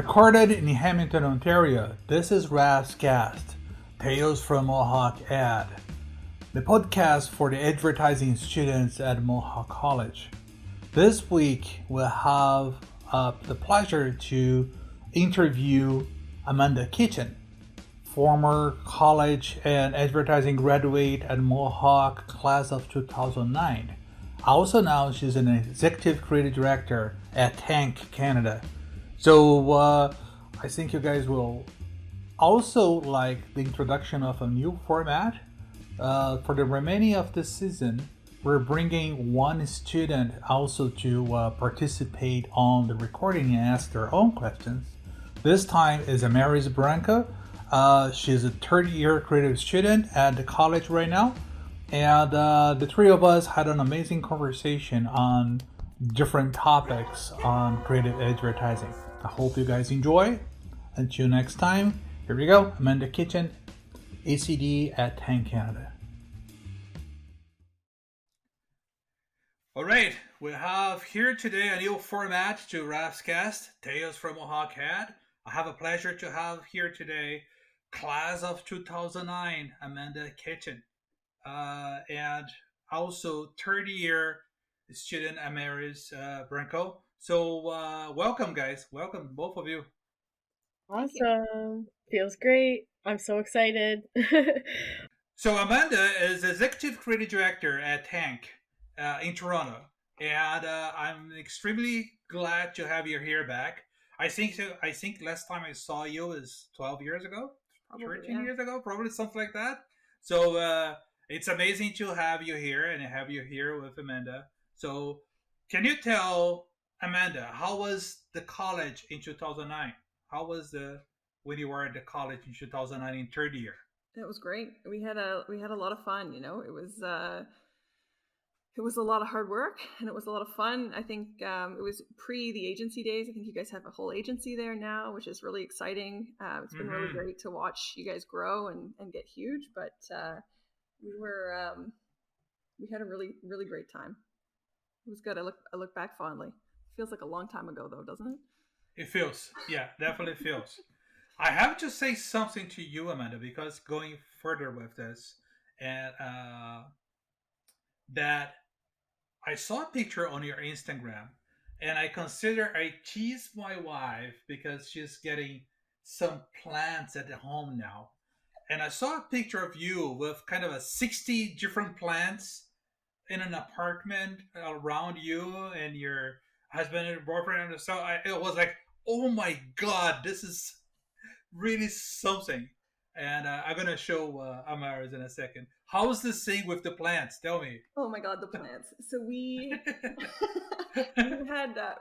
Recorded in Hamilton, Ontario, this is MohawkAd, Tales from Mohawk Ad, the podcast for the advertising students at Mohawk College. This week, we'll have the pleasure to interview Amanda Kitchen, former college and advertising graduate at Mohawk class of 2009. Also now, she's an executive creative director at Tank Canada. So I think you guys will also like the introduction of a new format. For the remaining of this season, we're bringing one student also to participate on the recording and ask their own questions. This time is Amaris Branco. She's a third-year creative student at the college right now. And the three of us had an amazing conversation on different topics on creative advertising. I hope you guys enjoy. Until next time, here we go. Amanda Kitchen, ECD at Tank Canada. All right, we have here today a new format to MohawkAd, Tales from MohawkAd. I have a pleasure to have here today class of 2009, Amanda Kitchen, and also third year student Amaris Branco. So welcome, guys. Welcome, both of you. Awesome. Feels great. I'm so excited. So Amanda is executive creative director at Tank in Toronto, and I'm extremely glad to have you here back. I think last time I saw you is 12 years ago, Probably, 13 yeah. years ago, probably something like that. So it's amazing to have you here and have you here with Amanda. So can you tell Amanda, how was the college in 2009? How was when you were at the college in 2009 in third year? It was great. We had a lot of fun. It was a lot of hard work and it was a lot of fun. I think it was pre the agency days. I think you guys have a whole agency there now, which is really exciting. It's been really great to watch you guys grow and get huge. But we had a really, really great time. It was good. I look back fondly. Feels like a long time ago though, doesn't it? It feels, yeah, definitely feels. I have to say something to you, Amanda, because going further with this, and that I saw a picture on your Instagram, and I tease my wife because she's getting some plants at the home now, and I saw a picture of you with kind of a 60 different plants in an apartment around you and your husband and boyfriend. And so it was like, oh my God, this is really something. And I'm going to show Amaris in a second. How's this thing with the plants? Tell me. Oh my God, the plants. So we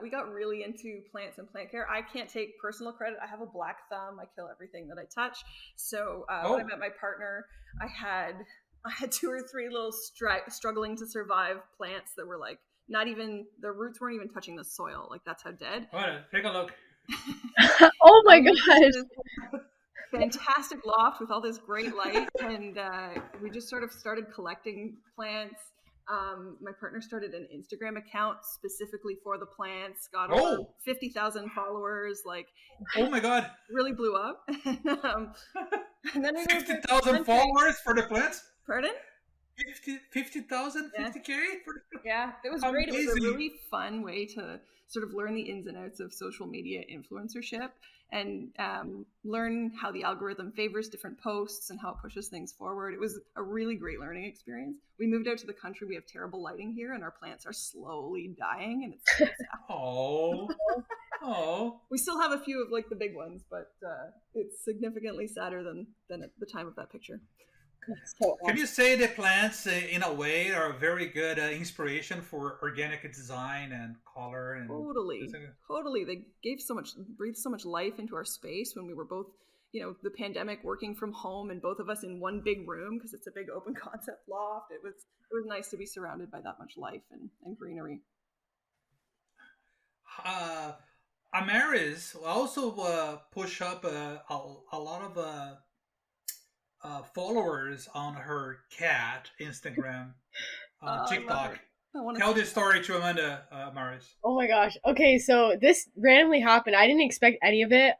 we got really into plants and plant care. I can't take personal credit. I have a black thumb. I kill everything that I touch. So when I met my partner, I had 2 or 3 little struggling to survive plants that were like their roots weren't even touching the soil. Like that's how dead. All right, take a look. Oh my gosh. Fantastic loft with all this great light, and we just sort of started collecting plants. My partner started an Instagram account specifically for the plants, got over 50,000 followers, like oh my God, really blew up. And then 50,000 followers for the plants? Pardon? 50,000, 50K? Yeah, it was great. It was a really fun way to sort of learn the ins and outs of social media influencership and learn how the algorithm favors different posts and how it pushes things forward. It was a really great learning experience. We moved out to the country. We have terrible lighting here and our plants are slowly dying and it's so sad. Oh. We still have a few of like the big ones, but it's significantly sadder than at the time of that picture. So Can you say the plants, in a way, are a very good inspiration for organic design and color? And Totally. They breathed so much life into our space when we were both, the pandemic, working from home, and both of us in one big room because it's a big open concept loft. It was nice to be surrounded by that much life and greenery. Amaris also push up a lot of followers on her cat Instagram, TikTok. Tell this story to Amanda, Amaris. Oh my gosh. Okay, so this randomly happened. I didn't expect any of it.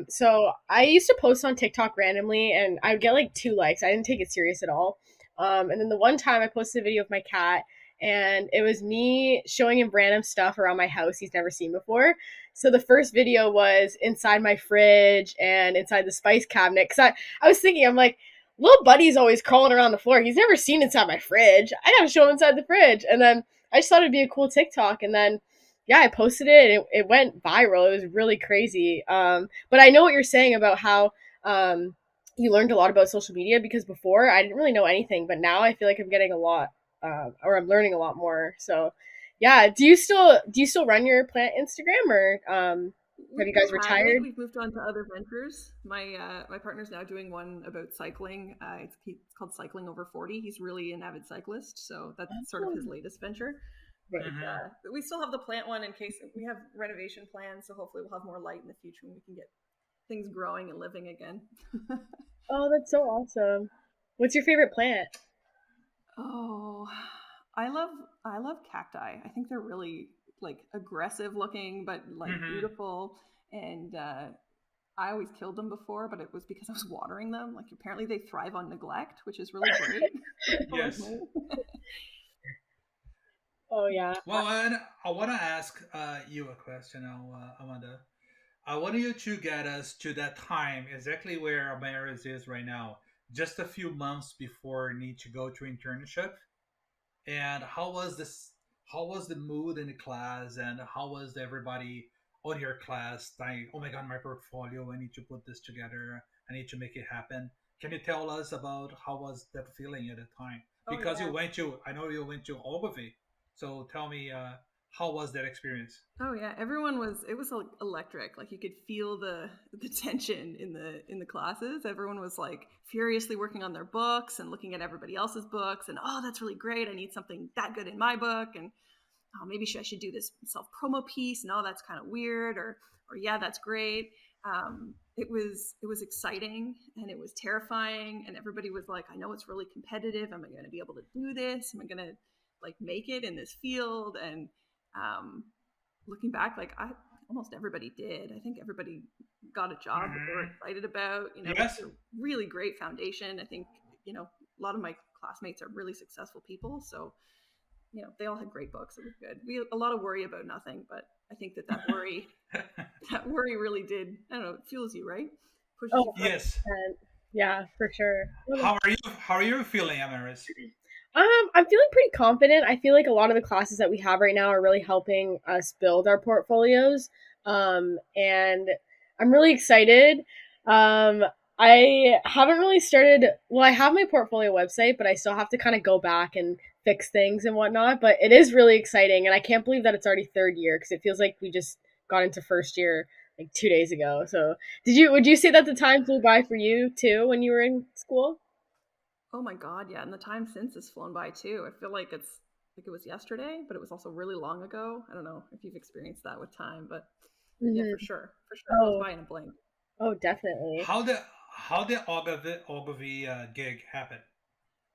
So I used to post on TikTok randomly, and I would get like 2 likes. I didn't take it serious at all. And then the one time I posted a video of my cat, and it was me showing him random stuff around my house he's never seen before. So the first video was inside my fridge and inside the spice cabinet. I was thinking, I'm like, little buddy's always crawling around the floor. He's never seen inside my fridge. I gotta show him inside the fridge. And then I just thought it'd be a cool TikTok, and then yeah, I posted it. And it went viral. It was really crazy. But I know what you're saying about how you learned a lot about social media, because before I didn't really know anything, but now I feel like I'm getting a lot, or I'm learning a lot more. So yeah, do you still run your plant Instagram, or have you guys retired? We've moved on to other ventures. My partner's now doing one about cycling. It's called Cycling Over 40. He's really an avid cyclist, so that's sort of his latest venture. But we still have the plant one in case we have renovation plans. So hopefully we'll have more light in the future and we can get things growing and living again. Oh, that's so awesome. What's your favorite plant? Oh, I love cacti. I think they're really like aggressive looking, but like beautiful. And I always killed them before, but it was because I was watering them. Like apparently they thrive on neglect, which is really great. Yes. Oh yeah. Well, and I want to ask you a question now, Amanda. I want you to get us to that time exactly where Amaris is right now, just a few months before need to go to internship. And how was this? How was the mood in the class, and how was everybody on your class? Like, oh my god, my portfolio! I need to put this together. I need to make it happen. Can you tell us about how was that feeling at the time? Because you went to, I know you went to Ogilvy. So tell me, how was that experience? Oh yeah, it was like electric. Like you could feel the tension in the classes. Everyone was like furiously working on their books and looking at everybody else's books and oh, that's really great. I need something that good in my book, and oh, maybe I should do this self promo piece. No, that's kind of weird, or yeah, that's great. It was exciting and it was terrifying, and everybody was like, I know it's really competitive. Am I going to be able to do this? Am I going to like make it in this field? And looking back, like almost everybody did. I think everybody got a job that they were excited about. You know, yes. It's a really great foundation. I think, you know, a lot of my classmates are really successful people, so you know, they all had great books. It was good. We had a lot of worry about nothing, but I think that worry that worry really did, I don't know, it fuels you, right? Pushes you forward. Yes. Yeah, for sure. How are you feeling, Amaris? I'm feeling pretty confident. I feel like a lot of the classes that we have right now are really helping us build our portfolios. And I'm really excited. I haven't really started, well, I have my portfolio website, but I still have to kind of go back and fix things and whatnot. But it is really exciting. And I can't believe that it's already third year, because it feels like we just got into first year like 2 days ago. So would you say that the time flew by for you too when you were in school? Oh my God, yeah. And the time since has flown by too. I feel like it was yesterday, but it was also really long ago. I don't know if you've experienced that with time, but yeah, for sure. For sure. It goes by in a blink. Oh, definitely. How did Ogilvy gig happen?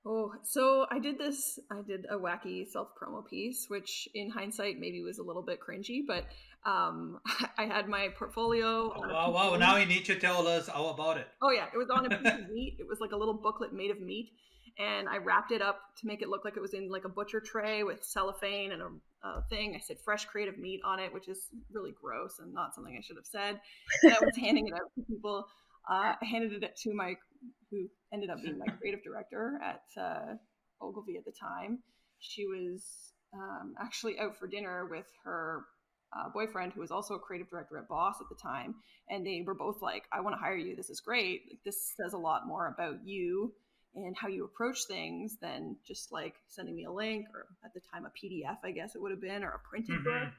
Oh, so I did a wacky self-promo piece, which in hindsight maybe was a little bit cringy, but I had my portfolio. Wow, now you need to tell us all about it. Oh yeah, it was on a piece of meat. It was like a little booklet made of meat, and I wrapped it up to make it look like it was in like a butcher tray with cellophane and a thing. I said fresh creative meat on it, which is really gross and not something I should have said. And I was handing it out to people. I handed it to who ended up being my creative director at Ogilvy at the time. She was actually out for dinner with her boyfriend, who was also a creative director at Boss at the time. And they were both like, I want to hire you. This is great. Like, this says a lot more about you and how you approach things than just like sending me a link, or at the time a PDF, I guess it would have been, or a printed book.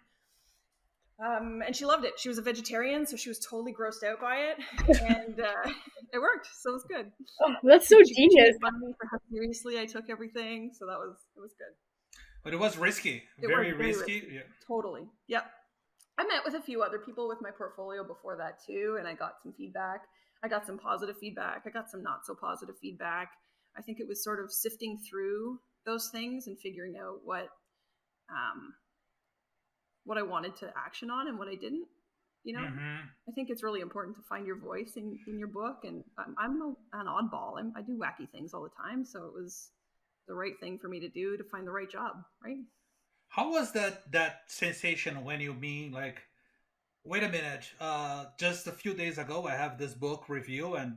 And she loved it. She was a vegetarian, so she was totally grossed out by it, and it worked. So it was good. Oh, that's so genius. She made fun of me for how seriously I took everything, so it was good. But it was risky. Very risky. Yeah. Totally. Yep. I met with a few other people with my portfolio before that too, and I got some feedback. I got some positive feedback. I got some not so positive feedback. I think it was sort of sifting through those things and figuring out what what I wanted to action on and what I didn't. I think it's really important to find your voice in your book. And I'm an oddball. I do wacky things all the time. So it was the right thing for me to do to find the right job, right? How was that sensation when you mean like, wait a minute, just a few days ago I have this book review and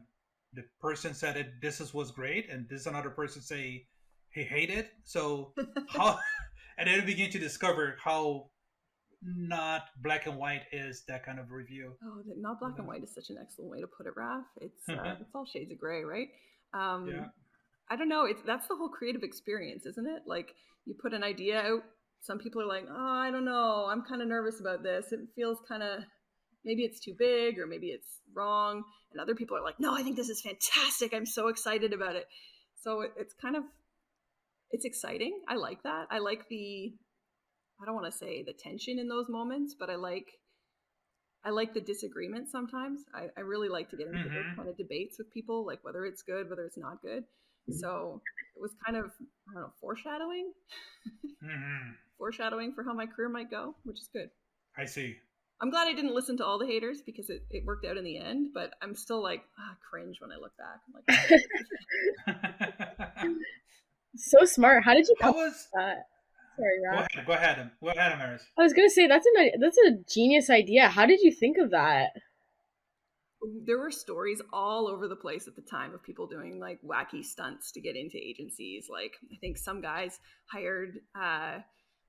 the person said was great, and this another person say he hated it. So how, and then you begin to discover how not black and white is that kind of review. Oh, not black and white is such an excellent way to put it, Raph. It's all shades of gray, right? Yeah. I don't know. That's the whole creative experience, isn't it? Like you put an idea out. Some people are like, oh, I don't know. I'm kind of nervous about this. It feels kind of, maybe it's too big or maybe it's wrong. And other people are like, no, I think this is fantastic. I'm so excited about it. So it's kind of, it's exciting. I like that. I like I don't want to say the tension in those moments, but I like the disagreement sometimes. I really like to get into those kind of debates with people, like whether it's good, whether it's not good. So it was kind of, I don't know, foreshadowing. Foreshadowing for how my career might go, which is good. I see. I'm glad I didn't listen to all the haters because it worked out in the end, but I'm still like, cringe when I look back. I'm like, so smart. How did you come was that? Sorry, Go ahead, Amaris. I was gonna say that's a genius idea. How did you think of that? There were stories all over the place at the time of people doing like wacky stunts to get into agencies. Like I think some guys hired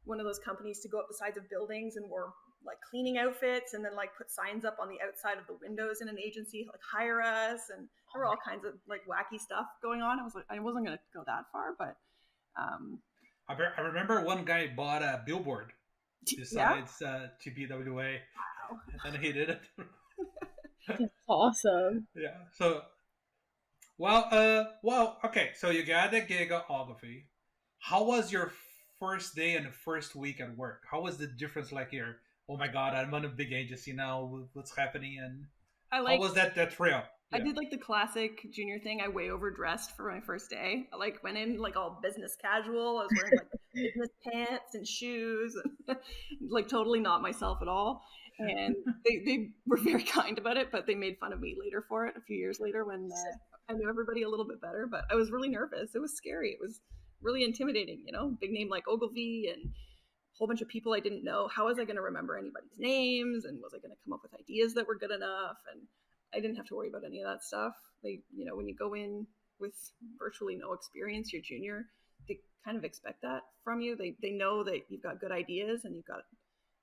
one of those companies to go up the sides of buildings and wore like cleaning outfits and then like put signs up on the outside of the windows in an agency, like hire us. And there were all kinds of like wacky stuff going on. I wasn't going to go that far, but I remember one guy bought a billboard besides TBWA. Wow. And he did it. That's awesome. Yeah. So, well, okay. So you got the gigography. How was your first day and the first week at work? How was the difference like here? Oh my God, I'm on a big agency now. What's happening? And how was that thrill? I did like the classic junior thing. I way overdressed for my first day. I like went in like all business casual. I was wearing like business pants and shoes, and like totally not myself at all. And they were very kind about it, but they made fun of me later for it a few years later when I knew everybody a little bit better. But I was really nervous. It was scary. It was really intimidating, big name like Ogilvy and a whole bunch of people I didn't know. How was I going to remember anybody's names? And was I going to come up with ideas that were good enough? And I didn't have to worry about any of that stuff. When you go in with virtually no experience, you're junior, they kind of expect that from you. They know that you've got good ideas and you've got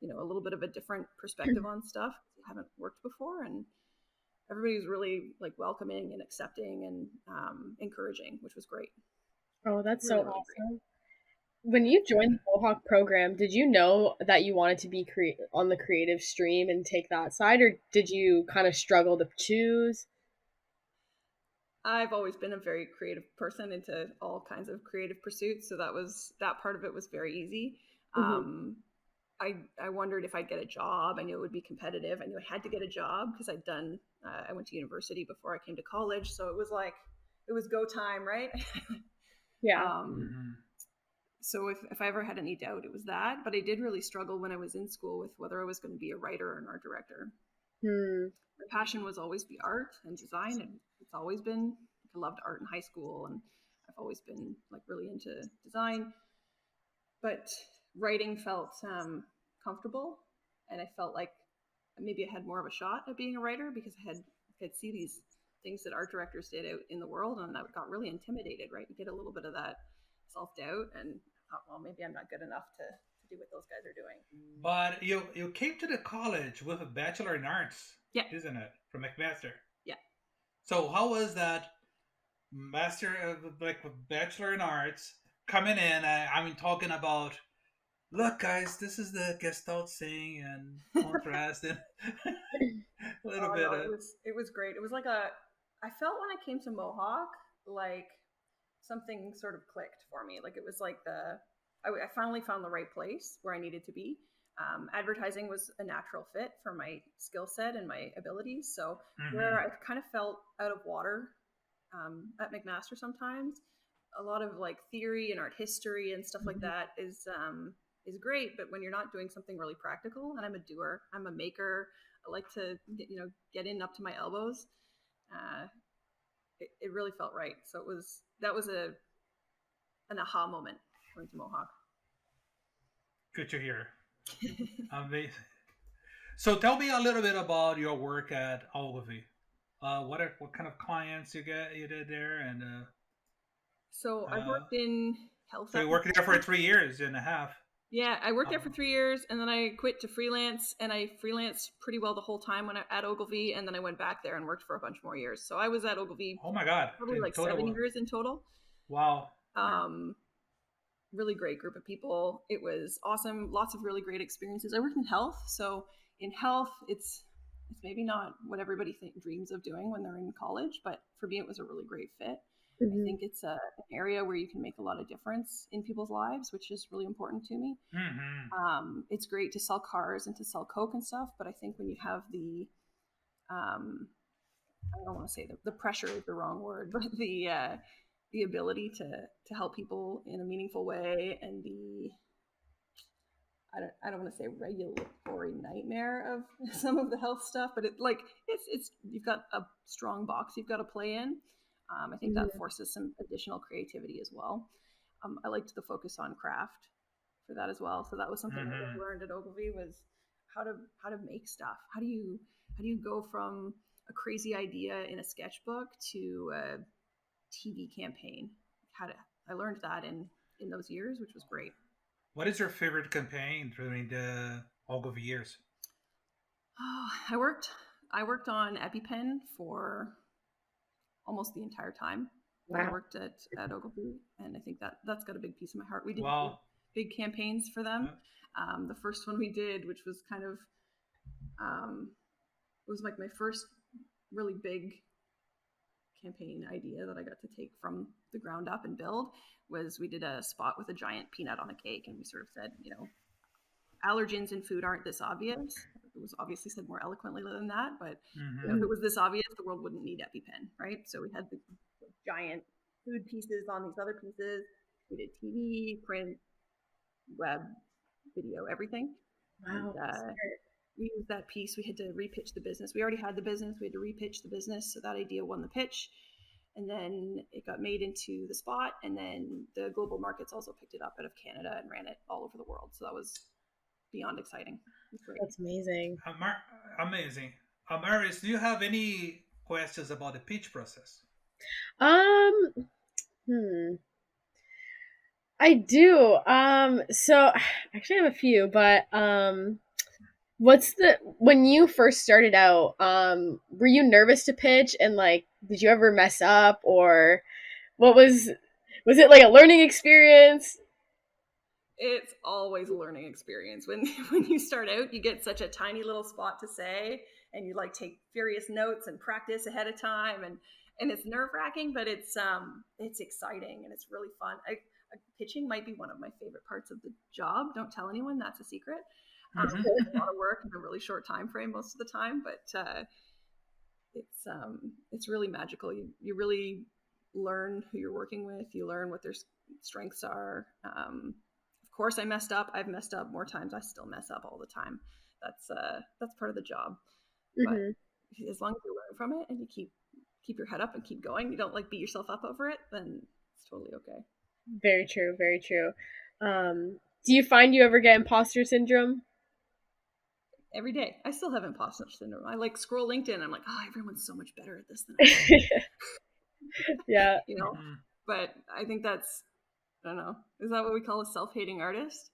a little bit of a different perspective on stuff you haven't worked before, and everybody was really like welcoming and accepting and encouraging, which was great. Oh, that's really, so awesome. Great. When you joined the Mohawk program, did you know that you wanted to be on the creative stream and take that side, or did you kind of struggle to choose? I've always been a very creative person into all kinds of creative pursuits, so that part of it was very easy. Mm-hmm. I wondered if I'd get a job. I knew it would be competitive. I knew I had to get a job because I went to university before I came to college. So it was like, it was go time, right? Yeah. So if I ever had any doubt, it was that. But I did really struggle when I was in school with whether I was going to be a writer or an art director. My passion was always the art and design. And it's always been, I loved art in high school. And I've always been like really into design. But writing felt comfortable, and I felt like maybe I had more of a shot at being a writer because I could see these things that art directors did out in the world, and I got really intimidated, right? You get a little bit of that self-doubt, and I thought, well, maybe I'm not good enough to do what those guys are doing. But you came to the college with a Bachelor in Arts, isn't it? From McMaster. Yeah. So how was that Bachelor in Arts coming in? Talking about, look, guys, this is the Gestalt thing and contrast and a little bit. No, it was great. It was like I felt when I came to Mohawk, like something sort of clicked for me. Like it was like I finally found the right place where I needed to be. Advertising was a natural fit for my skill set and my abilities. So where I kind of felt out of water at McMaster sometimes, a lot of like theory and art history and stuff like that is is great, but when you're not doing something really practical, and I'm a doer, I'm a maker, I like to get in up to my elbows. It really felt right. So that was an aha moment going to Mohawk. Good to hear. Amazing. So tell me a little bit about your work at Ogilvy. What kind of clients you did there, and so I've worked in health. So you worked there for 3 years and a half. Yeah, I worked there for 3 years, and then I quit to freelance, and I freelanced pretty well the whole time at Ogilvy, and then I went back there and worked for a bunch more years. So I was at Ogilvy. Oh my God! Probably like 7 years in total. Wow. Really great group of people. It was awesome. Lots of really great experiences. I worked in health, so in health, it's maybe not what everybody dreams of doing when they're in college, but for me, it was a really great fit. I think it's an area where you can make a lot of difference in people's lives, which is really important to me. It's great to sell cars and to sell Coke and stuff, but I think when you have I don't want to say the pressure is the wrong word, but the ability to help people in a meaningful way, and I don't want to say regulatory nightmare of some of the health stuff, but it's you've got a strong box you've got to play in. I think that forces some additional creativity as well. I liked the focus on craft for that as well. So that was something that I learned at Ogilvy, was how to make stuff. How do you go from a crazy idea in a sketchbook to a TV campaign? I learned that in those years, which was great. What is your favorite campaign during the Ogilvy years? Oh, I worked on EpiPen for almost the entire time that I worked at Ogilvy, and I think that's got a big piece of my heart. We did big campaigns for them. The first one we did, which was kind of it was like my first really big campaign idea that I got to take from the ground up and build, was we did a spot with a giant peanut on a cake, and we sort of said, allergens in food aren't this obvious. It was obviously said more eloquently than that, but if it was this obvious, the world wouldn't need EpiPen, right? So we had the giant food pieces on these other pieces. We did TV, print, web, video, everything. Wow. And, we used that piece. We had to repitch the business. We already had the business. We had to repitch the business. So that idea won the pitch. And then it got made into the spot. And then the global markets also picked it up out of Canada and ran it all over the world. So that was beyond exciting. That's amazing. Amazing. Amaris, do you have any questions about the pitch process? I do. So actually I have a few, but when you first started out, were you nervous to pitch, and did you ever mess up, or was it like a learning experience? It's always a learning experience. When you start out, you get such a tiny little spot to say, and you take furious notes and practice ahead of time, and it's nerve-wracking, but it's exciting and it's really fun. Pitching might be one of my favorite parts of the job. Don't tell anyone, that's a secret. It's a lot of work in a really short time frame most of the time, but it's really magical. You really learn who you're working with. You learn what their strengths are. Of course, I messed up. I've messed up more times. I still mess up all the time. That's part of the job. But as long as you learn from it and you keep your head up and keep going, you don't beat yourself up over it, then it's totally okay. Very true. Very true. Do you find you ever get imposter syndrome? Every day. I still have imposter syndrome. I scroll LinkedIn. I'm like, oh, everyone's so much better at this than I am. Yeah. But I think that's, I don't know. Is that what we call a self-hating artist?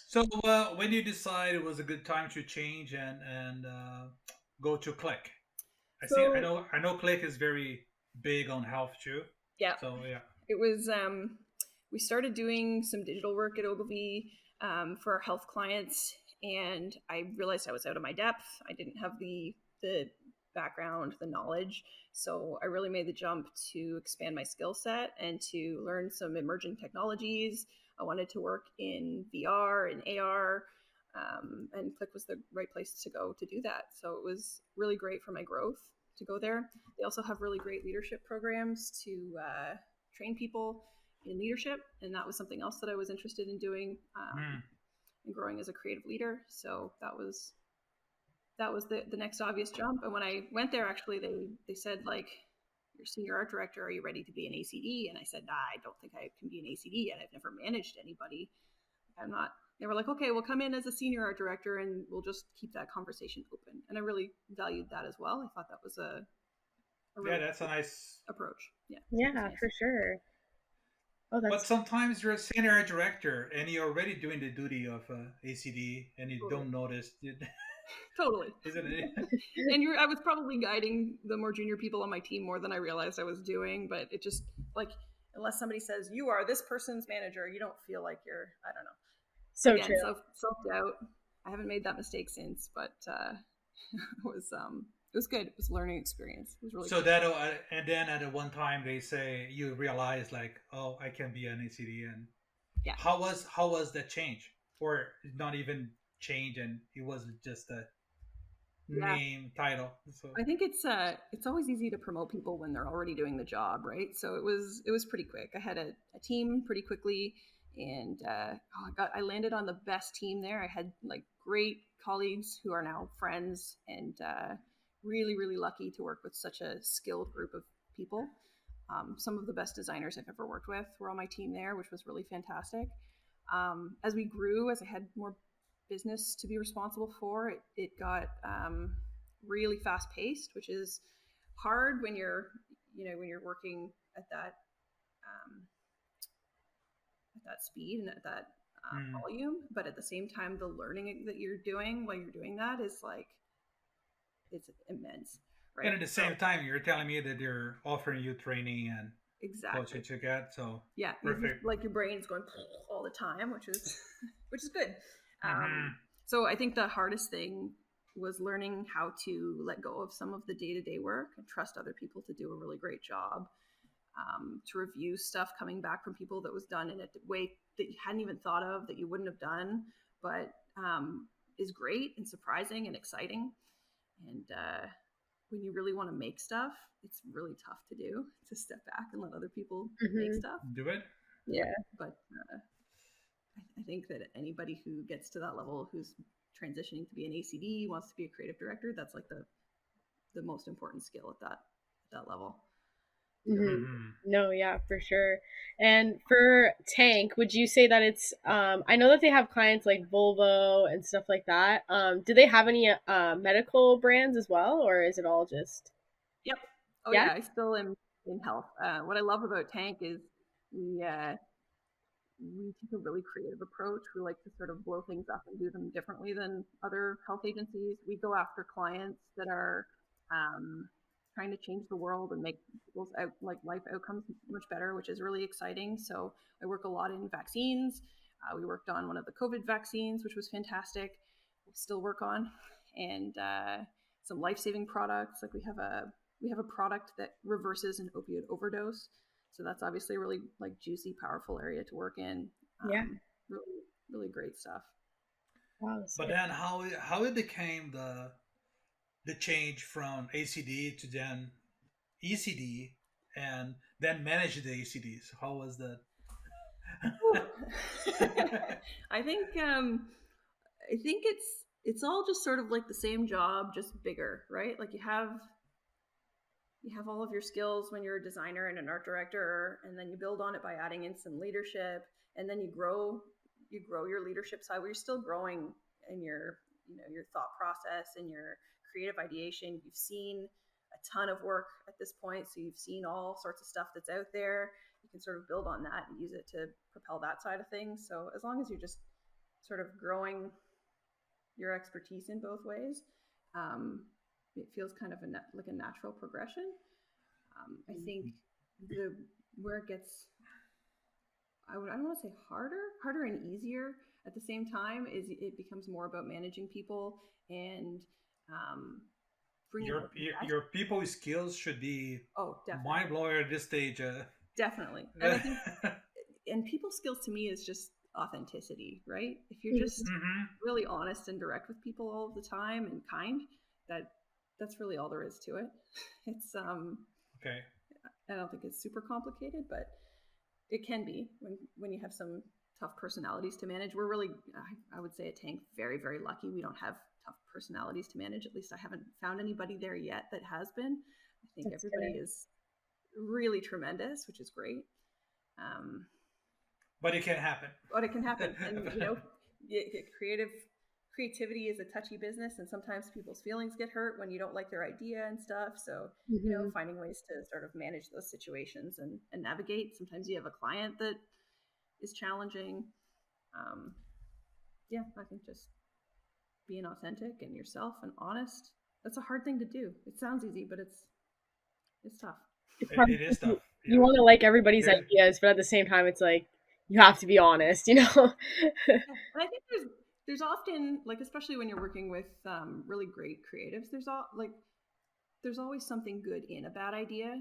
So when you decide it was a good time to change and go to Click, I know Click is very big on health too. Yeah. So yeah, it was. We started doing some digital work at Ogilvy for our health clients, and I realized I was out of my depth. I didn't have the background, the knowledge, so I really made the jump to expand my skill set and to learn some emerging technologies. I wanted to work in VR and AR, and Click was the right place to go to do that. So it was really great for my growth to go there. They also have really great leadership programs to train people in leadership, and that was something else that I was interested in doing, and growing as a creative leader. So that was the next obvious jump. And when I went there, actually, they said, like, you're senior art director, are you ready to be an ACD? And I said, nah, I don't think I can be an ACD yet. I've never managed anybody. I'm not. They were like, okay, we'll come in as a senior art director and we'll just keep that conversation open. And I really valued that as well. I thought that was a really that's a nice approach. Yeah. Yeah, for sure. Oh, that's. But sometimes you're a senior art director and you're already doing the duty of ACD and you don't notice it. Totally. Isn't it? And I was probably guiding the more junior people on my team more than I realized I was doing, but it just, like, unless somebody says you are this person's manager, you don't feel like you're, I don't know. So again, true. Self-doubt. I haven't made that mistake since, but it was good. It was a learning experience. It was really so good. that and then at one time they say you realize, like, oh, I can be an ACD. And yeah, how was that change, or not even change, and it was just a name title? So I think it's always easy to promote people when they're already doing the job, right? So it was pretty quick. I had a team pretty quickly, and I landed on the best team there. I had, like, great colleagues who are now friends, and really, really lucky to work with such a skilled group of people. Some of the best designers I've ever worked with were on my team there, which was really fantastic. As we grew, as I had more business to be responsible for, it got really fast paced, which is hard when you're working at that speed and at that volume. But at the same time, the learning that you're doing while you're doing that is, like, it's immense, right? And at the same time, you're telling me that they're offering you training and Exactly. coaching to get. So yeah, perfect. like, your brain's going all the time, which is good. So I think the hardest thing was learning how to let go of some of the day-to-day work and trust other people to do a really great job, to review stuff coming back from people that was done in a way that you hadn't even thought of, that you wouldn't have done, but is great and surprising and exciting. And when you really want to make stuff, it's really tough to do, to step back and let other people make stuff. Do it. Yeah, but I think that anybody who gets to that level, who's transitioning to be an ACD, wants to be a creative director, that's, like, the most important skill at that level. No, yeah, for sure. And for Tank, would you say that it's I know that they have clients like Volvo and stuff like that. Do they have any medical brands as well, or is it all just? Yep. Oh yeah, I still am in health. What I love about Tank is we take a really creative approach. We like to sort of blow things up and do them differently than other health agencies. We go after clients that are trying to change the world and make people's life outcomes much better, which is really exciting. So I work a lot in vaccines. We worked on one of the COVID vaccines, which was fantastic. We still work on, and some life-saving products. Like, we have a product that reverses an opioid overdose. So that's obviously a really, like, juicy, powerful area to work in. Really, really great stuff. Wow, but then how it became the change from ACD to then ECD and then manage the ACDs. How was that? I think it's all just sort of like the same job, just bigger, right? Like, you have all of your skills when you're a designer and an art director, and then you build on it by adding in some leadership, and then you grow your leadership side where you're still growing in your thought process and your creative ideation. You've seen a ton of work at this point, so you've seen all sorts of stuff that's out there. You can sort of build on that and use it to propel that side of things. So as long as you're just sort of growing your expertise in both ways, it feels kind of like a natural progression. I think where it gets, I don't want to say harder and easier at the same time, is it becomes more about managing people and bringing your people skills should be mind blowing at this stage. Definitely, and I think, and people skills to me is just authenticity, right? If you're just really honest and direct with people all the time and kind, that's really all there is to it. It's okay. I don't think it's super complicated, but it can be when you have some tough personalities to manage. We're really, I would say, at Tank, very, very lucky. We don't have tough personalities to manage. At least I haven't found anybody there yet that has been. I think That's everybody good. is really tremendous, which is great. But it can happen. But it can happen. And, creativity is a touchy business, and sometimes people's feelings get hurt when you don't like their idea and stuff. So, finding ways to sort of manage those situations and navigate. Sometimes you have a client that is challenging. I think just being authentic and yourself and honest, that's a hard thing to do. It sounds easy, but it's tough. It is tough. You want to like everybody's ideas, but at the same time, it's like you have to be honest, And I think there's often, like, especially when you're working with really great creatives, there's always something good in a bad idea.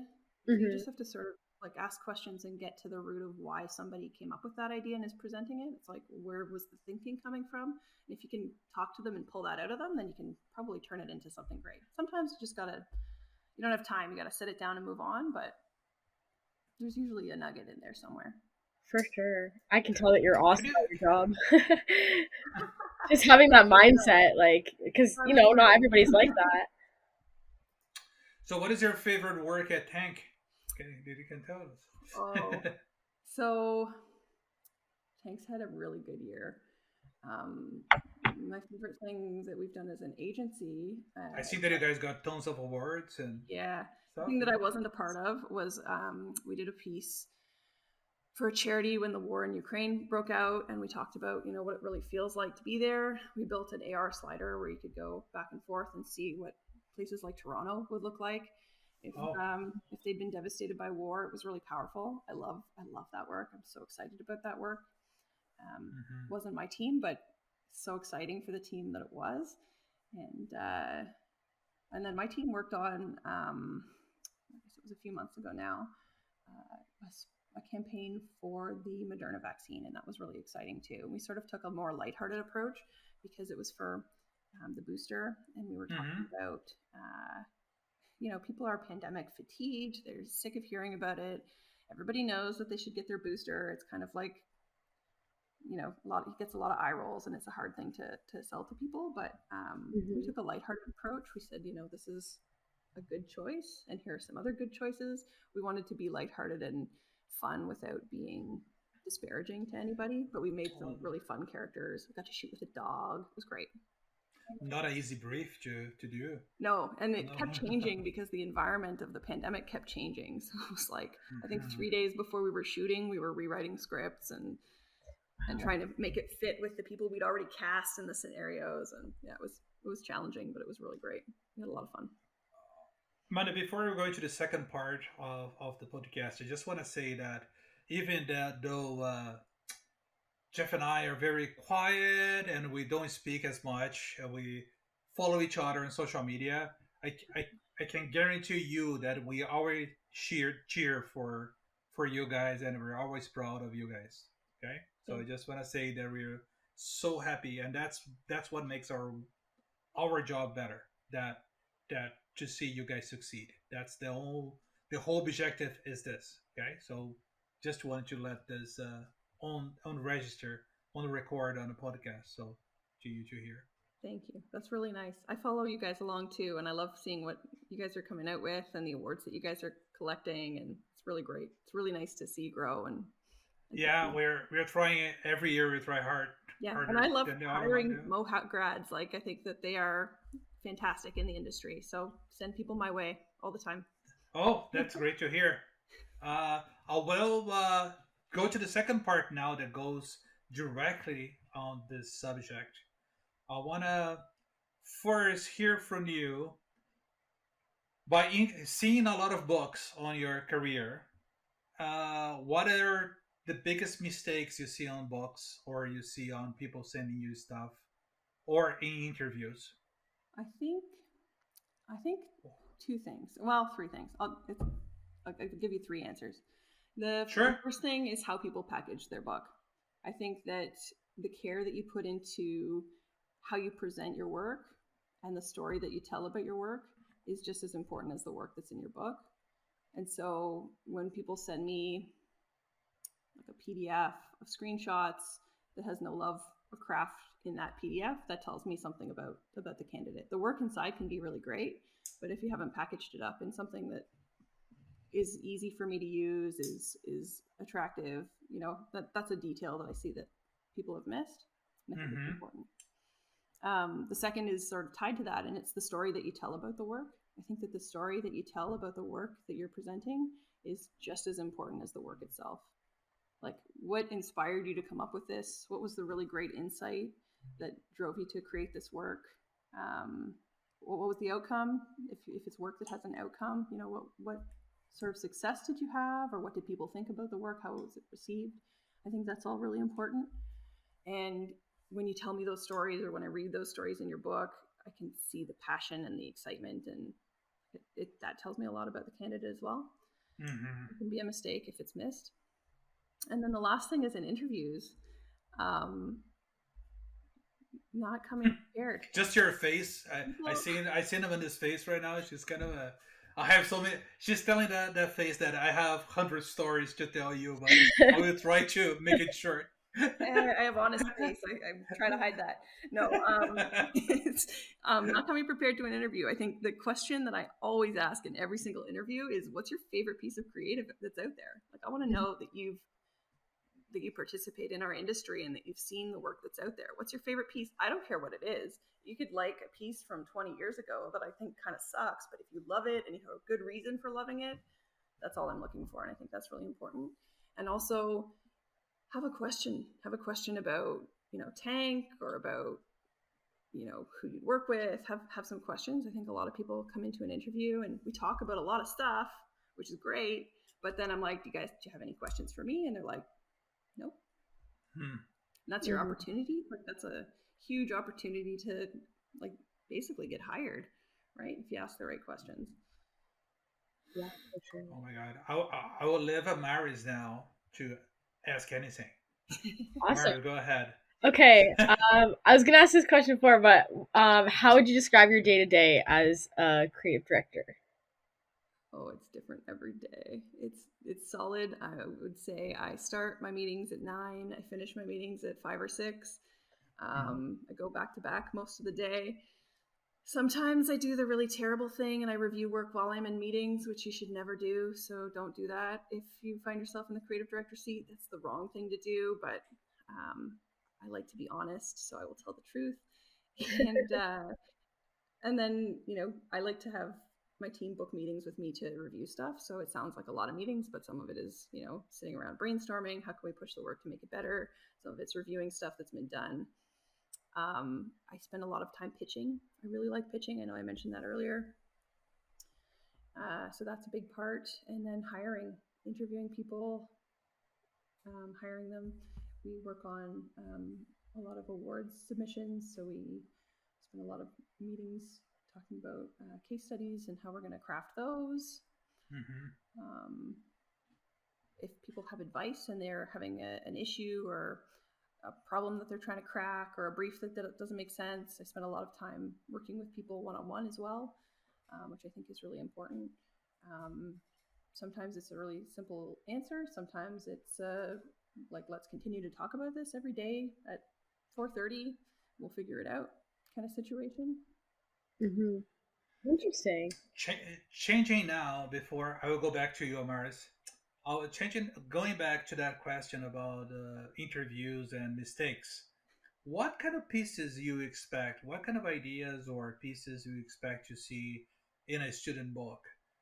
So you just have to sort of like ask questions and get to the root of why somebody came up with that idea and is presenting it. It's like, where was the thinking coming from? And if you can talk to them and pull that out of them, then you can probably turn it into something great. Sometimes you don't have time. You got to sit it down and move on, but there's usually a nugget in there somewhere. For sure. I can tell that you're awesome at your job. Just having that mindset, like, because, not everybody's like that. So what is your favorite work at Tank? You can tell us. So Tank's had a really good year. My favorite things that we've done as an agency. I see that you guys got tons of awards and stuff. The thing that I wasn't a part of was we did a piece for a charity when the war in Ukraine broke out, and we talked about what it really feels like to be there. We built an AR slider where you could go back and forth and see what places like Toronto would look like if they'd been devastated by war. It was really powerful. I love that work. I'm so excited about that work. Wasn't my team, but so exciting for the team that it was. And then my team worked on, I guess it was a few months ago now, a campaign for the Moderna vaccine, and that was really exciting too. And we sort of took a more lighthearted approach because it was for the booster, and we were talking about, people are pandemic fatigued. They're sick of hearing about it. Everybody knows that they should get their booster. It's kind of like, it gets a lot of eye rolls, and it's a hard thing to sell to people. But we took a lighthearted approach. We said, this is a good choice, and here are some other good choices. We wanted to be lighthearted and fun without being disparaging to anybody, but we made some really fun characters. We got to shoot with a dog. It was great. Not an easy brief to do. No, and it kept changing because the environment of the pandemic kept changing. So it was like, I think 3 days before we were shooting, we were rewriting scripts and trying to make it fit with the people we'd already cast in the scenarios. And it was challenging, but it was really great. We had a lot of fun. Amanda, before we go into the second part of the podcast, I just want to say that even though Jeff and I are very quiet and we don't speak as much, and we follow each other on social media, I can guarantee you that we always cheer for you guys, and we're always proud of you guys. Okay, so I just want to say that we're so happy, and that's what makes our job better. That to see you guys succeed. That's the whole objective is this. Okay, so just wanted to let this on register, on record on the podcast, so to you to hear. Thank you. That's really nice. I follow you guys along too, and I love seeing what you guys are coming out with and the awards that you guys are collecting, and it's really great. It's really nice to see grow and we're trying it every year. We try hard. Yeah, and I love hiring Mohawk grads. Like, I think that they are fantastic in the industry. So send people my way all the time. Oh, that's great to hear. I will go to the second part now that goes directly on this subject. I want to first hear from you. By seeing a lot of books on your career, what are the biggest mistakes you see on books, or you see on people sending you stuff, or in interviews? I think two things. Well, three things. I'll give you three answers. The first thing is how people package their book. I think that the care that you put into how you present your work and the story that you tell about your work is just as important as the work that's in your book. And so when people send me like a PDF of screenshots that has no love or craft in that PDF, that tells me something about the candidate. The work inside can be really great, but if you haven't packaged it up in something that is easy for me to use, is attractive, that's a detail that I see that people have missed. And I think it's important. The second is sort of tied to that, and it's the story that you tell about the work. I think that the story that you tell about the work that you're presenting is just as important as the work itself. Like, what inspired you to come up with this? What was the really great insight that drove you to create this work? What was the outcome? If it's work that has an outcome, what sort of success did you have, or what did people think about the work? How was it received? I think that's all really important. And when you tell me those stories, or when I read those stories in your book, I can see the passion and the excitement, and that tells me a lot about the candidate as well. It can be a mistake if it's missed. And then the last thing is in interviews, not coming prepared. Just your face. I seen him in his face right now. She's kind of I have so many. She's telling that face that I have 100 stories to tell you about it. I will try to make it short. I have honest face. I try to hide that. No, it's not coming prepared to an interview. I think the question that I always ask in every single interview is, what's your favorite piece of creative that's out there? Like, I want to know that you participate in our industry and that you've seen the work that's out there. What's your favorite piece? I don't care what it is. You could like a piece from 20 years ago that I think kind of sucks, but if you love it and you have a good reason for loving it, that's all I'm looking for. And I think that's really important. And also, have a question about, Tank, or about, who you'd work with. Have some questions. I think a lot of people come into an interview and we talk about a lot of stuff, which is great. But then I'm like, do you have any questions for me? And they're like, nope. And that's your opportunity. Like, that's a huge opportunity to, like, basically get hired, right? If you ask the right questions. Yeah, for sure. Oh my God. I will leave Amaris now to ask anything. Awesome. Amaris, go ahead. Okay. I was going to ask this question before, but how would you describe your day-to-day as a creative director? Oh, it's different every day. It's solid. I would say I start my meetings at 9. I finish my meetings at 5 or 6. I go back to back most of the day. Sometimes I do the really terrible thing and I review work while I'm in meetings, which you should never do. So don't do that. If you find yourself in the creative director seat, that's the wrong thing to do. But I like to be honest, so I will tell the truth. And then, I like to have my team book meetings with me to review stuff. So it sounds like a lot of meetings, but some of it is, sitting around brainstorming. How can we push the work to make it better? Some of it's reviewing stuff that's been done. I spend a lot of time pitching. I really like pitching. I know I mentioned that earlier. So that's a big part. And then interviewing people, hiring them. We work on a lot of awards submissions. So we spend a lot of meetings talking about case studies and how we're going to craft those. If people have advice and they're having an issue or a problem that they're trying to crack, or a brief that doesn't make sense, I spend a lot of time working with people one-on-one as well, which I think is really important. Sometimes it's a really simple answer. Sometimes it's like, let's continue to talk about this every day at 4:30. We'll figure it out kind of situation. Interesting. Changing now, before I will go back to you, Amaris. Going back to that question about interviews and mistakes. What kind of pieces you expect? What kind of ideas or pieces you expect to see in a student book?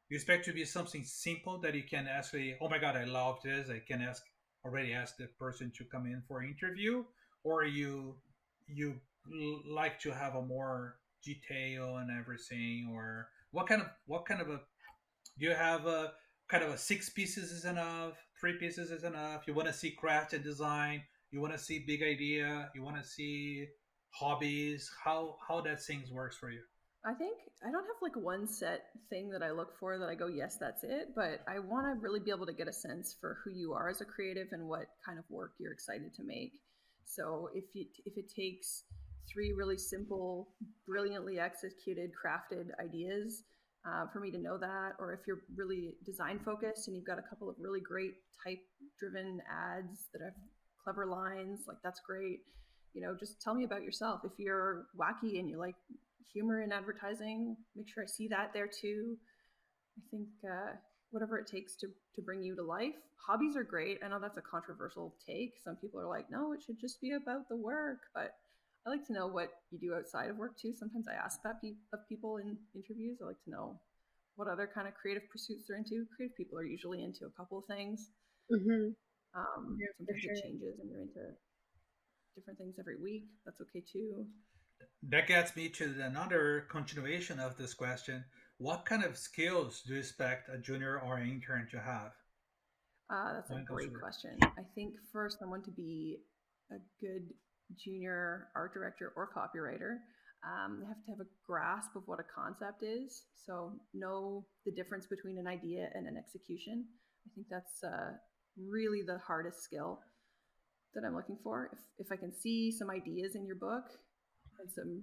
You expect to be something simple that you can actually, oh my God, I love this. I can already ask the person to come in for an interview, or you like to have a more detail and everything, or what kind of a, do you have a kind of a 6 pieces is enough, 3 pieces is enough? You want to see craft and design, you want to see big idea, you want to see hobbies, how that things works for you? I think I don't have like one set thing that I look for that I go, yes, that's it. But I want to really be able to get a sense for who you are as a creative and what kind of work you're excited to make. So if it takes 3 really simple, brilliantly executed, crafted ideas, for me to know that. Or if you're really design focused and you've got a couple of really great type driven ads that have clever lines, like that's great. Just tell me about yourself. If you're wacky and you like humor in advertising, make sure I see that there too. I think whatever it takes to bring you to life. Hobbies are great. I know that's a controversial take. Some people are like, no, it should just be about the work. But I like to know what you do outside of work too. Sometimes I ask that of people in interviews. I like to know what other kind of creative pursuits they're into. Creative people are usually into a couple of things. Mm-hmm. Yeah, Sometimes it changes and you're into different things every week. That's okay too. That gets me to another continuation of this question. What kind of skills do you expect a junior or intern to have? That's a great question. I think for someone to be a good junior art director or copywriter, they have to have a grasp of what a concept is. So know the difference between an idea and an execution. I think that's really the hardest skill that I'm looking for. If I can see some ideas in your book and some,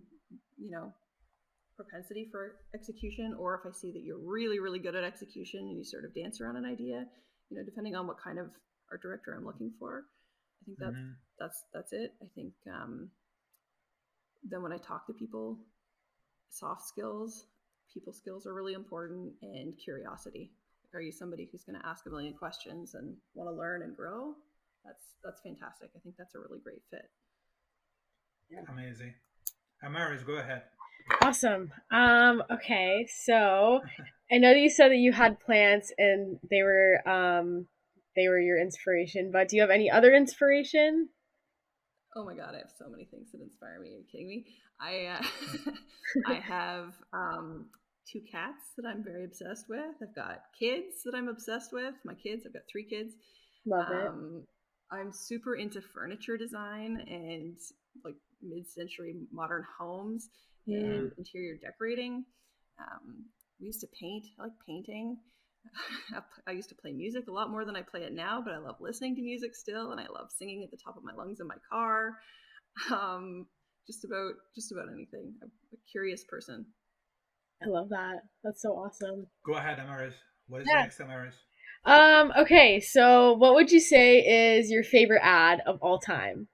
propensity for execution, or if I see that you're really, really good at execution and you sort of dance around an idea, depending on what kind of art director I'm looking for, I think that's it. I think then when I talk to people, soft skills, people skills are really important, and curiosity. Are you somebody who's going to ask a million questions and want to learn and grow? That's fantastic. I think that's a really great fit. Yeah. Amazing. Amaris, go ahead. Awesome. Okay, so I know that you said that you had plants and they were your inspiration, but do you have any other inspiration? Oh my God, I have so many things that inspire me. Are you kidding me? I have 2 cats that I'm very obsessed with. I've got kids that I'm obsessed with. My kids, I've got 3 kids. Love it. I'm super into furniture design and like mid-century modern homes and interior decorating. We used to paint. I like painting. I used to play music a lot more than I play it now, but I love listening to music still, and I love singing at the top of my lungs in my car. Just about anything. I'm a curious person. I love that. That's so awesome. Go ahead, Amaris. What is next, Amaris? Okay, so what would you say is your favorite ad of all time?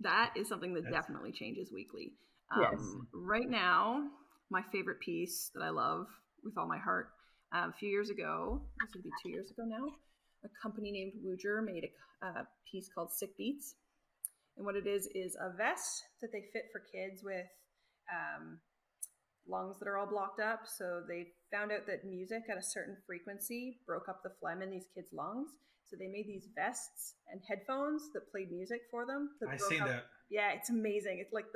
That is something that definitely changes weekly. Yes. Right now, my favorite piece that I love with all my heart, a few years ago, this would be 2 years ago now, a company named Wooger made a piece called Sick Beats. And what it is a vest that they fit for kids with lungs that are all blocked up. So they found out that music at a certain frequency broke up the phlegm in these kids' lungs. So they made these vests and headphones that played music for them. I've seen that. Yeah, it's amazing. It's like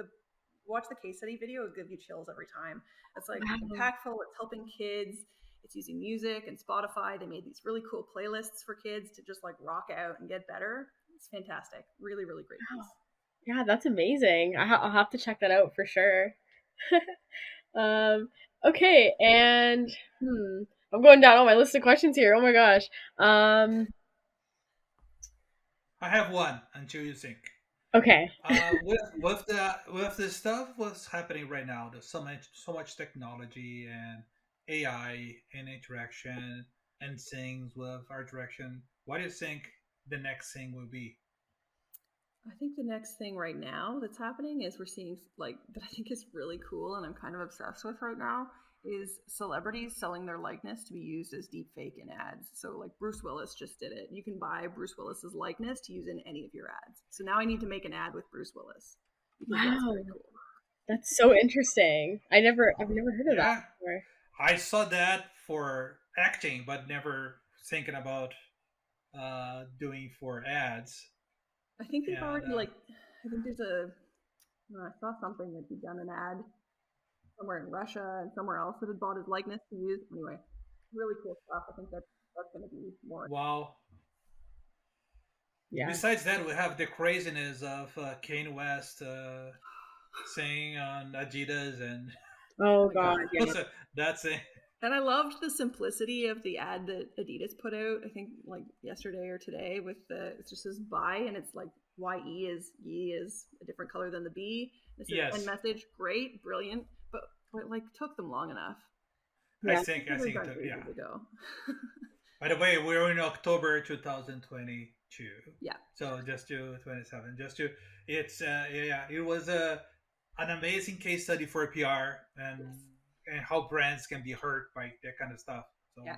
watch the case study video, it'll give you chills every time. It's like impactful. It's helping kids. It's using music and Spotify. They made these really cool playlists for kids to just like rock out and get better. It's fantastic. Really, really great piece. Yeah, that's amazing. I'll have to check that out for sure. Okay, and I'm going down all my list of questions here. Oh my gosh. I have one until you think. Okay. With the stuff what's happening right now, there's so much technology and AI and interaction and things with art direction. What do you think the next thing will be? I think the next thing right now that's happening is we're seeing like that I think is really cool and I'm kind of obsessed with right now is celebrities selling their likeness to be used as deepfake in ads. So like Bruce Willis just did it. You can buy Bruce Willis's likeness to use in any of your ads. So now I need to make an ad with Bruce Willis. Wow. That's very cool. That's so interesting. I've never heard of that before. I saw that for acting, but never thinking about doing for ads. I think they've already I think there's I saw something that he'd done an ad somewhere in Russia and somewhere else that had bought his likeness to use. Anyway, really cool stuff. I think that's going to be more. Wow. Yeah. Besides that, we have the craziness of Kanye West saying on Adidas and. Oh God! Yeah. That's it. And I loved the simplicity of the ad that Adidas put out, I think like yesterday or today it just says buy and it's like YE is a different color than the B. This is end message, great, brilliant. But it like took them long enough. I think it took, yeah. Ago. By the way, we're in October 2022. Yeah. So just to 27, it was an amazing case study for PR and how brands can be hurt by that kind of stuff. So yeah.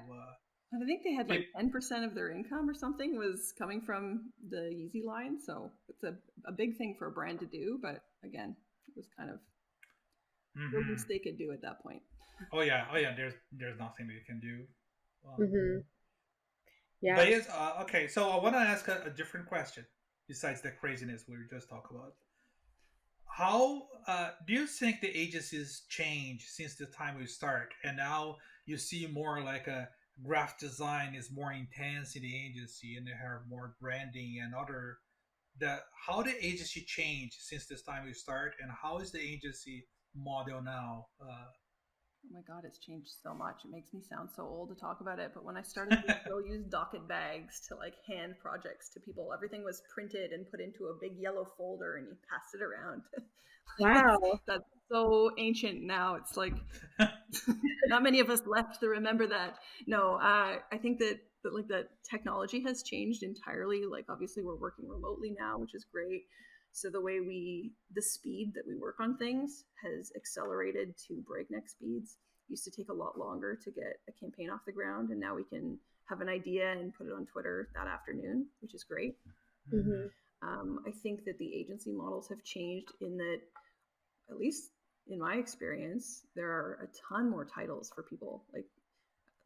And I think they had like 10% of their income or something was coming from the Yeezy line. So it's a big thing for a brand to do. But again, it was kind of the least they could do at that point. Oh yeah. There's nothing they can do. Yeah. But yes, okay. So I want to ask a different question besides the craziness we were just talking about. How do you think the agencies change since the time we start, and now you see more like a graphic design is more intense in the agency, and they have more branding and other. How the agency change since this time we start, and how is the agency model now? Oh my God, it's changed so much. It makes me sound so old to talk about it. But when I started, we still used docket bags to like hand projects to people. Everything was printed and put into a big yellow folder and you passed it around. Wow. That's so ancient now. It's like not many of us left to remember that. No, I think that technology has changed entirely. Like obviously we're working remotely now, which is great. So the speed that we work on things has accelerated to breakneck speeds. It used to take a lot longer to get a campaign off the ground, and now we can have an idea and put it on Twitter that afternoon, which is great. I think that the agency models have changed in that, at least in my experience, there are a ton more titles for people, like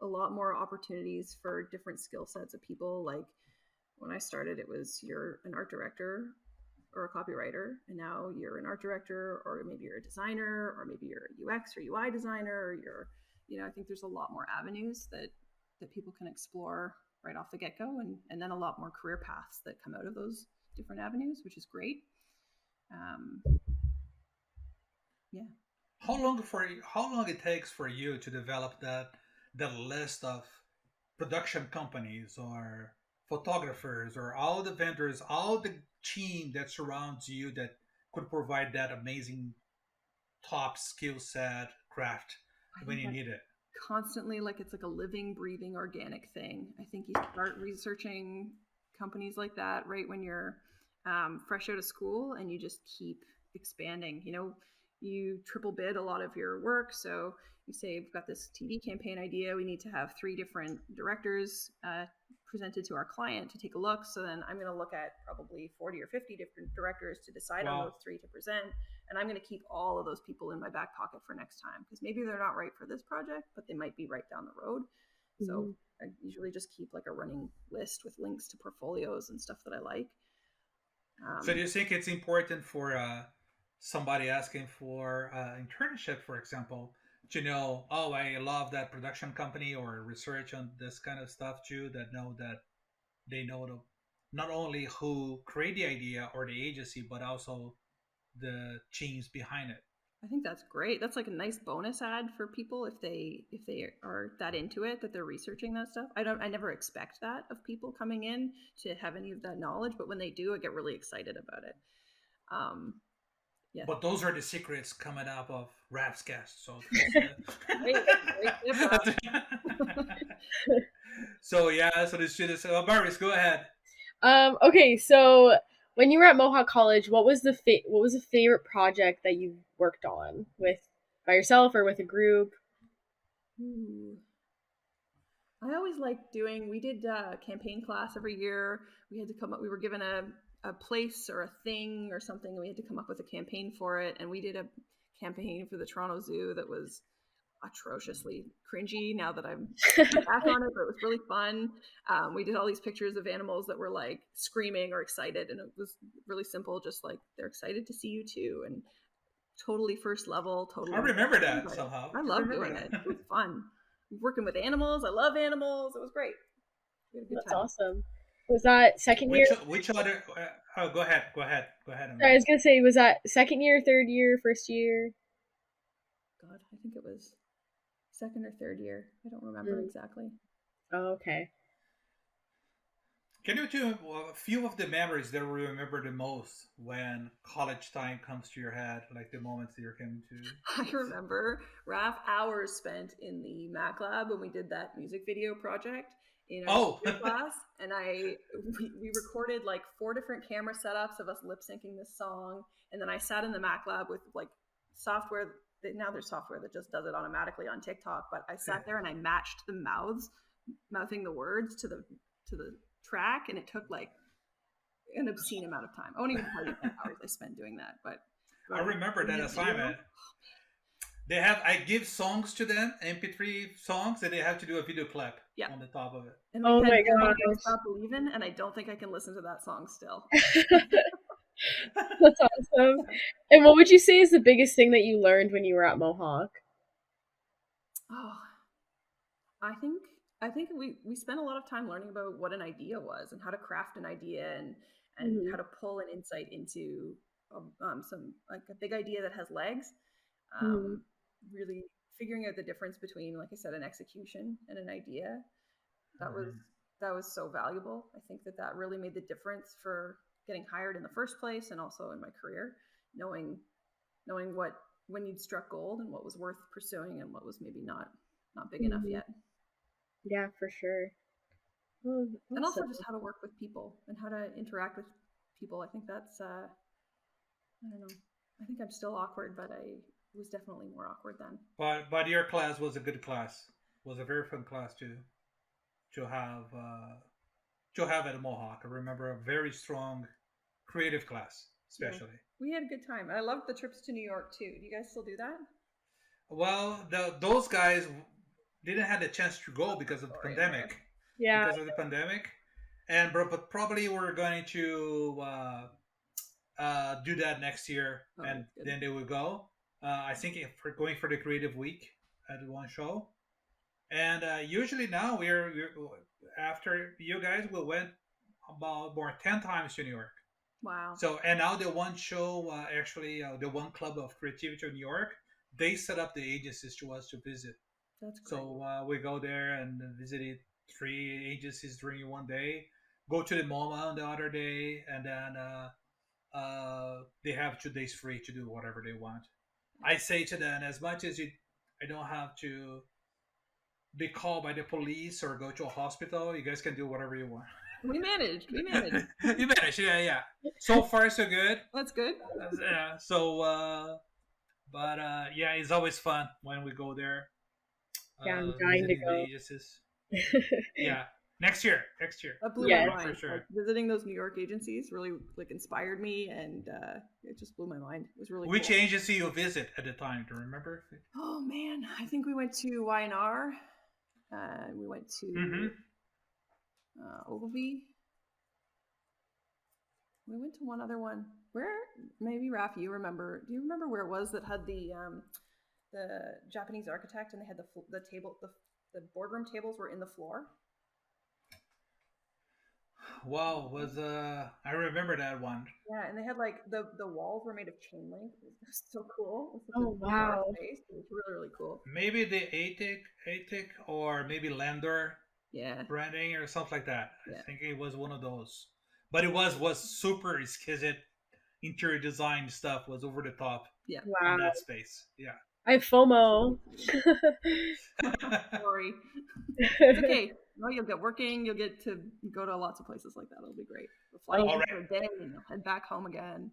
a lot more opportunities for different skill sets of people. Like when I started, it was you're an art director or a copywriter, and now you're an art director, or maybe you're a designer, or maybe you're a UX or UI designer, or I think there's a lot more avenues that people can explore right off the get-go, and then a lot more career paths that come out of those different avenues, which is great. Yeah. How long it takes for you to develop the list of production companies or photographers or all the vendors, all the team that surrounds you that could provide that amazing top skill set craft when you need it? Constantly, like it's like a living, breathing, organic thing. I think you start researching companies like that right when you're fresh out of school, and you just keep expanding. You triple bid a lot of your work. So you say, we've got this TV campaign idea. We need to have 3 different directors presented to our client to take a look. So then I'm going to look at probably 40 or 50 different directors to decide on those 3 to present. And I'm going to keep all of those people in my back pocket for next time, because maybe they're not right for this project, but they might be right down the road. So I usually just keep like a running list with links to portfolios and stuff that I like. So do you think it's important for somebody asking for internship, for example, to know, oh, I love that production company, or research on this kind of stuff too, that they know not only who create the idea or the agency, but also the teams behind it? I think that's great. That's like a nice bonus ad for people if they are that into it, that they're researching that stuff. I never expect that of people coming in to have any of that knowledge, but when they do, I get really excited about it. Yeah. But those are the secrets coming up of Rapscast. So, so the students. Amaris, go ahead. Okay, so when you were at Mohawk College, what was the favorite project that you worked on by yourself or with a group? I always liked we did a campaign class every year. We had to come up, we were given a place or a thing or something, and we had to come up with a campaign for it. And we did a campaign for the Toronto Zoo that was atrociously cringy now that I'm back on it, but it was really fun. We did all these pictures of animals that were like screaming or excited, and it was really simple, just like they're excited to see you too, and totally first level. Totally, I remember that somehow. I love doing it. It was fun working with animals. I love animals. It was great. That's awesome. Was that second year? Which other? Go ahead. Sorry, I was gonna say, was that second year, third year, first year? God, I think it was second or third year. I don't remember exactly. Oh, okay. Can you do a few of the memories that you remember the most when college time comes to your head, like the moments that you're coming to? I remember Raf hours spent in the Mac lab when we did that music video project in our Oh, senior class, and we recorded like 4 different camera setups of us lip syncing this song, and then I sat in the Mac lab with like software. Now there's software that just does it automatically on TikTok, but I sat there and I matched the mouthing the words to the track, and it took like an obscene amount of time. I won't even tell you the hours I spent doing that, but I remember that assignment. They have I give songs to them, MP3 songs, and they have to do a video clip on the top of it. And we had Don't Stop Believin', and I don't think I can listen to that song still. That's awesome. And what would you say is the biggest thing that you learned when you were at Mohawk? Oh, I think we spent a lot of time learning about what an idea was and how to craft an idea and how to pull an insight into some like a big idea that has legs. Really figuring out the difference between, like I said, an execution and an idea. That was so valuable. I think that really made the difference for getting hired in the first place and also in my career, knowing when you'd struck gold and what was worth pursuing and what was maybe not big enough yet. Yeah, for sure. And also just how to work with people and how to interact with people. I think that's I don't know. I think I'm still awkward, but I was definitely more awkward then. But your class was a good class. It was a very fun class to have at Mohawk. I remember a very strong creative class, especially. Yeah. We had a good time. I loved the trips to New York too. Do you guys still do that? Well, those guys didn't have the chance to go because of the pandemic. Yeah. Because of the pandemic, but probably we're going to do that next year, and then they will go. I think if we're going for the creative week at one show, and usually now we're after you guys we went about more 10 times to New York. Wow. So and now the one show the one club of creativity in New York, they set up the agencies to us to visit. That's great. So we go there and visited 3 agencies during one day. Go to the MoMA on the other day, and then they have 2 days free to do whatever they want. I say to them, as much as I don't have to be called by the police or go to a hospital, you guys can do whatever you want. We managed. You managed, yeah. So far, so good. That's good. Yeah. So, yeah, it's always fun when we go there. Yeah, I'm dying to go. Yeah. Next year. That blew my mind. For sure. Like, visiting those New York agencies really like inspired me, and it just blew my mind. It was really Which cool. agency you visit at the time? Do you remember? Oh man, I think we went to Y&R. We went to Ogilvy. We went to one other one. Where maybe Raph, you remember? Do you remember where it was that had the Japanese architect and they had the table the boardroom tables were in the floor? Wow, I remember that one. Yeah, and they had like the walls were made of chain link. It was so cool. Oh wow, space. It was really cool. Maybe the ATIC or maybe Lander. Yeah. Branding or something like that. Yeah. I think it was one of those. But it was super exquisite. Interior design stuff was over the top. Yeah. Wow. In that space. Yeah. I have FOMO. Sorry. It's okay. No, you'll get working. You'll get to go to lots of places like that. It'll be great. We'll fly for a day and you'll head back home again.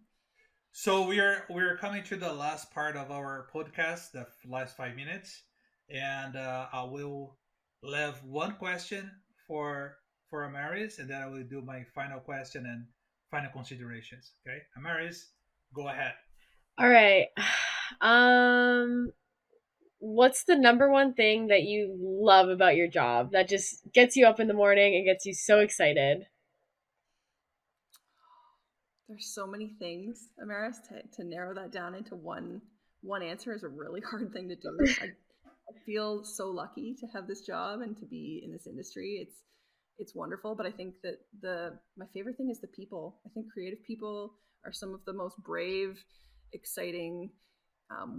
So we're coming to the last part of our podcast, the last 5 minutes, and I will leave one question for Amaris, and then I will do my final question and final considerations. Okay, Amaris, go ahead. All right. What's the number one thing that you love about your job that just gets you up in the morning and gets you so excited? There's so many things, Amaris, to narrow that down into one answer is a really hard thing to do. I feel so lucky to have this job and to be in this industry. It's wonderful, but I think that my favorite thing is the people. I think creative people are some of the most brave, exciting,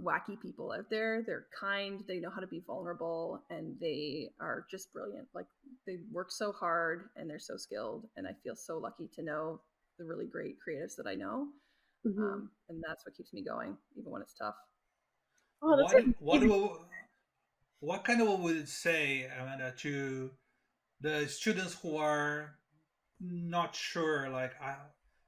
wacky people out there. They're kind, they know how to be vulnerable, and they are just brilliant. Like, they work so hard and they're so skilled, and I feel so lucky to know the really great creatives that I know. And that's what keeps me going, even when it's tough. Oh, that's what kind of would you say, Amanda, to the students who are not sure, like,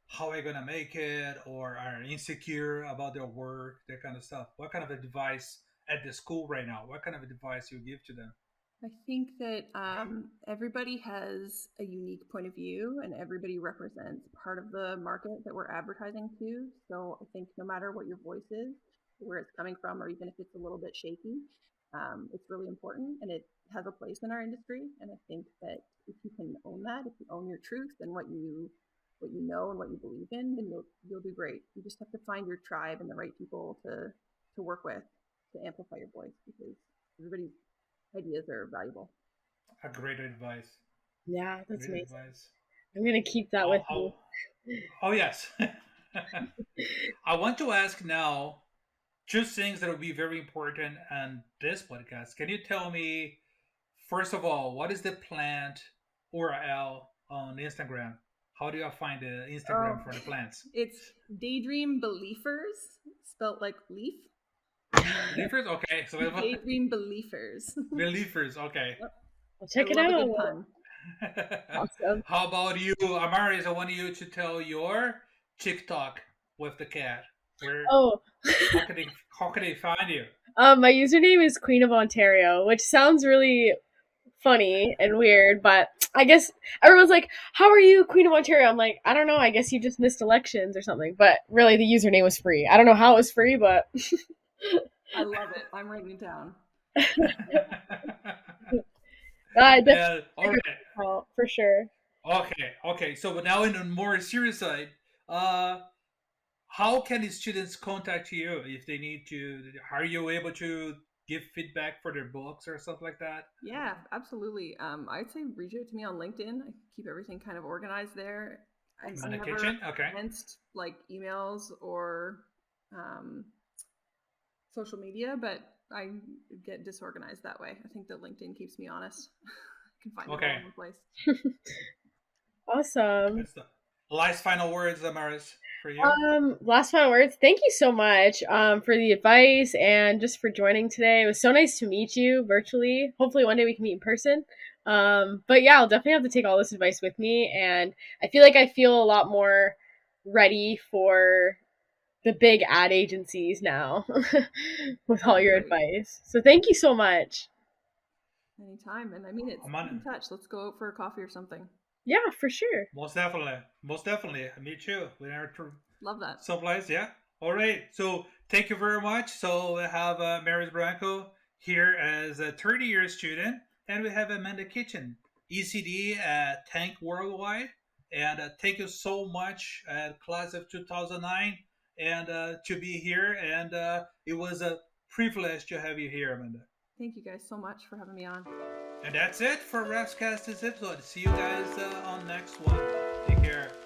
how are I gonna make it, or are insecure about their work, that kind of stuff? What kind of advice at the school right now? What kind of advice you give to them? I think that everybody has a unique point of view, and everybody represents part of the market that we're advertising to. So I think no matter what your voice is, where it's coming from, or even if it's a little bit shaky, it's really important, and it has a place in our industry. And I think that if you can own that, if you own your truth and what you know and what you believe in, then you'll do great. You just have to find your tribe and the right people to work with to amplify your voice, because everybody's ideas are valuable. A great advice. Yeah, that's Great amazing. advice. I'm gonna keep that with me. Oh yes. I want to ask now two things that will be very important on this podcast. Can you tell me, first of all, what is the plant URL on Instagram? How do I find the Instagram for the plants? It's Daydream Beliefers, spelt like leaf. Beliefers? Okay. So Daydream Beliefers. Beliefers, okay. I'll check it out. A good pun. Awesome. How about you, Amaris? I want you to tell your TikTok with the cat. How can they find you? My username is Queen of Ontario, which sounds really funny and weird, but I guess everyone's like, "How are you, Queen of Ontario?" I'm like, I don't know. I guess you just missed elections or something. But really, the username was free. I don't know how it was free, but I love it. I'm writing it down. All right. For sure. Okay. So, but now in a more serious side, how can the students contact you if they need to? Are you able to give feedback for their books or stuff like that? Yeah, absolutely. I'd say reach out to me on LinkedIn. I keep everything kind of organized there. I'm never kitchen? Okay. Against like emails or social media, but I get disorganized that way. I think that LinkedIn keeps me honest. I can find it all in one place. Awesome. Last final words, Amaris, for you. Last final words. Thank you so much for the advice and just for joining today. It was so nice to meet you virtually. Hopefully one day we can meet in person. But yeah, I'll definitely have to take all this advice with me, and I feel a lot more ready for the big ad agencies now with all your advice. So thank you so much. Anytime. And I mean, it's in touch. Let's go out for a coffee or something. Yeah, for sure. Most definitely. Me too. Love that. Someplace, yeah. All right. So thank you very much. So we have Amaris Branco here as a 30-year student, and we have Amanda Kitchen, ECD at Tank Worldwide. And thank you so much, class of 2009, and to be here. And it was a privilege to have you here, Amanda. Thank you guys so much for having me on. And that's it for Rapscast this episode. See you guys on next one. Take care.